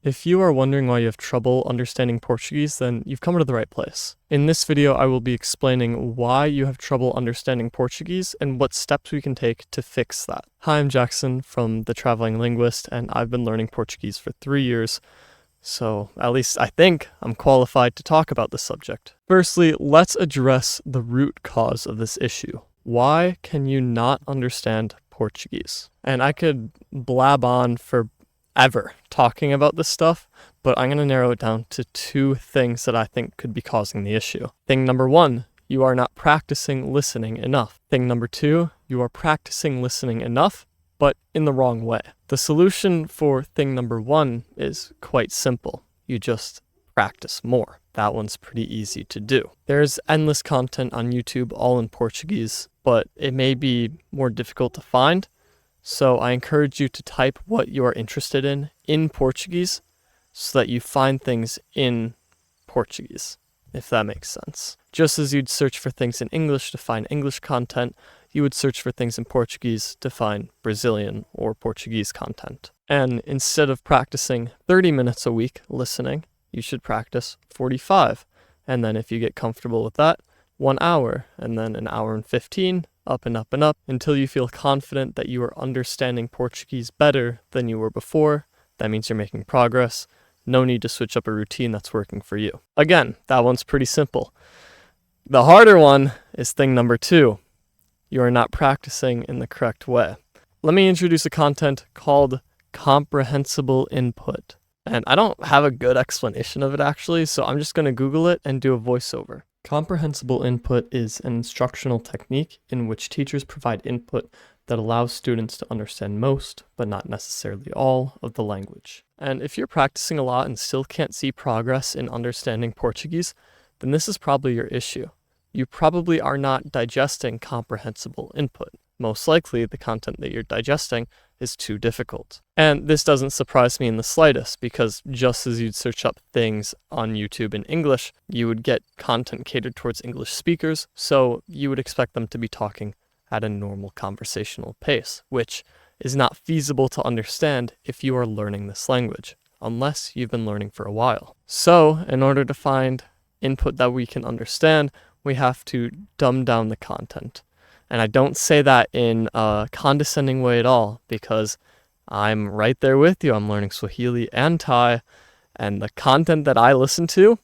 If you are wondering why you have trouble understanding Portuguese, then you've come to the right place. In this video, I will be explaining why you have trouble understanding Portuguese and what steps we can take to fix that. Hi, I'm Jackson from The Traveling Linguist, and I've been learning Portuguese for 3 years, so at least I think I'm qualified to talk about this subject. Firstly, let's address the root cause of this issue. Why can you not understand Portuguese? And I could blab on for ever talking about this stuff, but I'm going to narrow it down to 2 things that I think could be causing the issue. Thing number 1, you are not practicing listening enough. Thing number 2, you are practicing listening enough, but in the wrong way. The solution for thing number 1 is quite simple. You just practice more. That one's pretty easy to do. There's endless content on YouTube all in Portuguese, but it may be more difficult to find. So I encourage you to type what you are interested in Portuguese so that you find things in Portuguese, if that makes sense. Just as you'd search for things in English to find English content, you would search for things in Portuguese to find Brazilian or Portuguese content. And instead of practicing 30 minutes a week listening, you should practice 45. And then if you get comfortable with that, 1 hour, and then an hour and 15, up and up and up, until you feel confident that you are understanding Portuguese better than you were before. That means you're making progress. No need to switch up a routine that's working for you. Again, that one's pretty simple. The harder one is thing number 2. You are not practicing in the correct way. Let me introduce a content called comprehensible input. And I don't have a good explanation of it actually, so I'm just going to Google it and do a voiceover. Comprehensible input is an instructional technique in which teachers provide input that allows students to understand most, but not necessarily all, of the language. And if you're practicing a lot and still can't see progress in understanding Portuguese, then this is probably your issue. You probably are not digesting comprehensible input. Most likely, the content that you're digesting is too difficult. And this doesn't surprise me in the slightest, because just as you'd search up things on YouTube in English, you would get content catered towards English speakers, so you would expect them to be talking at a normal conversational pace, which is not feasible to understand if you are learning this language, unless you've been learning for a while. So, in order to find input that we can understand, we have to dumb down the content. And I don't say that in a condescending way at all, because I'm right there with you. I'm learning Swahili and Thai, and the content that I listen to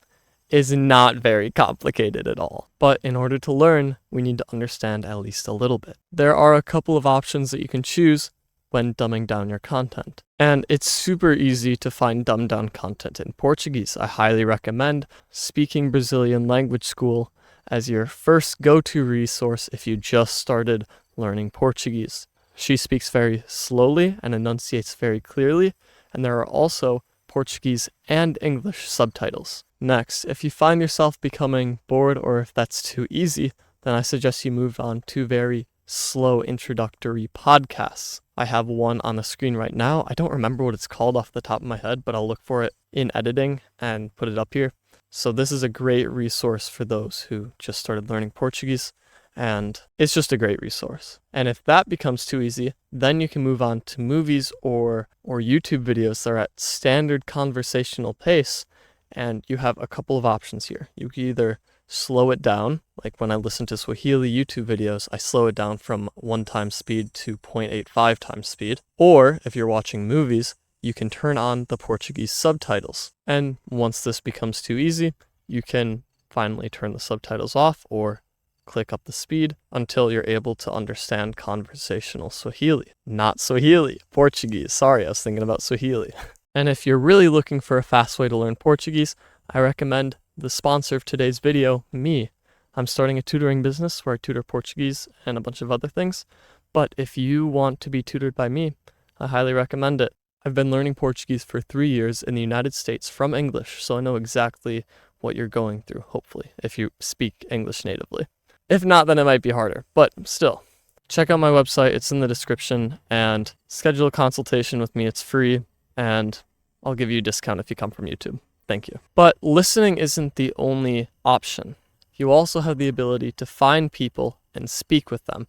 is not very complicated at all. But in order to learn, we need to understand at least a little bit. There are a couple of options that you can choose when dumbing down your content. And it's super easy to find dumbed down content in Portuguese. I highly recommend Speaking Brazilian Language School as your first go-to resource if you just started learning Portuguese. She speaks very slowly and enunciates very clearly, and there are also Portuguese and English subtitles. Next, if you find yourself becoming bored or if that's too easy, then I suggest you move on to very slow introductory podcasts. I have one on the screen right now. I don't remember what it's called off the top of my head, but I'll look for it in editing and put it up here. So this is a great resource for those who just started learning Portuguese, and it's just a great resource. And if that becomes too easy, then you can move on to movies or YouTube videos that are at standard conversational pace, and you have a couple of options here. You can either slow it down, like when I listen to Swahili YouTube videos, I slow it down from 1 times speed to 0.85 times speed. Or if you're watching movies, you can turn on the Portuguese subtitles. And once this becomes too easy, you can finally turn the subtitles off or click up the speed until you're able to understand conversational Swahili. Not Swahili, Portuguese. Sorry, I was thinking about Swahili. And if you're really looking for a fast way to learn Portuguese, I recommend the sponsor of today's video, me. I'm starting a tutoring business where I tutor Portuguese and a bunch of other things. But if you want to be tutored by me, I highly recommend it. I've been learning Portuguese for 3 years in the United States from English, so I know exactly what you're going through, hopefully, if you speak English natively. If not, then it might be harder, but still. Check out my website, it's in the description, and schedule a consultation with me, it's free, and I'll give you a discount if you come from YouTube. Thank you. But listening isn't the only option. You also have the ability to find people and speak with them,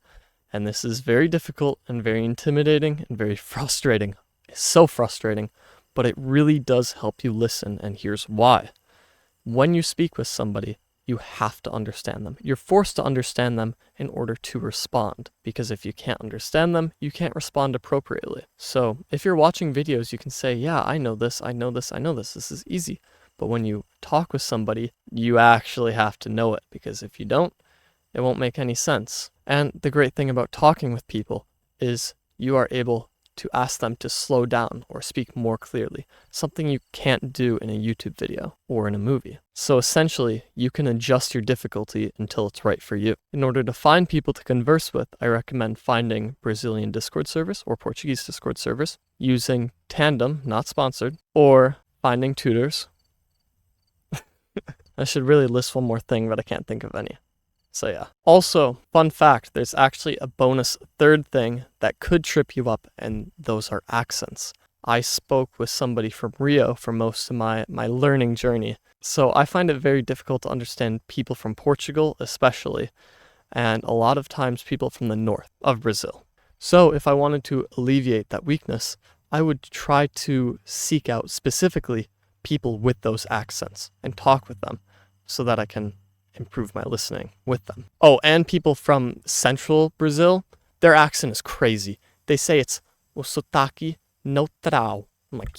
and this is very difficult and very intimidating and very frustrating. It's so frustrating, but it really does help you listen, and here's why. When you speak with somebody, you have to understand them. You're forced to understand them in order to respond, because if you can't understand them, you can't respond appropriately. So if you're watching videos, you can say, yeah, I know this, I know this, I know this, this is easy. But when you talk with somebody, you actually have to know it, because if you don't, it won't make any sense. And the great thing about talking with people is you are able to ask them to slow down or speak more clearly, something you can't do in a YouTube video or in a movie. So essentially, you can adjust your difficulty until it's right for you. In order to find people to converse with, I recommend finding Brazilian Discord servers or Portuguese Discord servers, using Tandem, not sponsored, or finding tutors. I should really list one more thing, but I can't think of any. So yeah. Also, fun fact, there's actually a bonus third thing that could trip you up, and those are accents. I spoke with somebody from Rio for most of my learning journey, so I find it very difficult to understand people from Portugal especially, and a lot of times people from the north of Brazil. So if I wanted to alleviate that weakness, I would try to seek out specifically people with those accents and talk with them so that I can improve my listening with them. Oh, and people from central Brazil, their accent is crazy. They say it's o sotaque neutral. I'm like,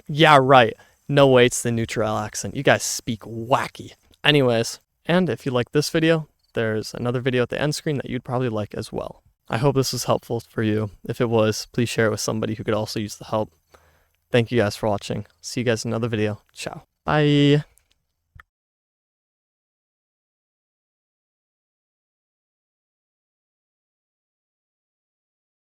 yeah, right. No way it's the neutral accent. You guys speak wacky. Anyways, and if you like this video, there's another video at the end screen that you'd probably like as well. I hope this was helpful for you. If it was, please share it with somebody who could also use the help. Thank you guys for watching. See you guys in another video. Ciao. Bye.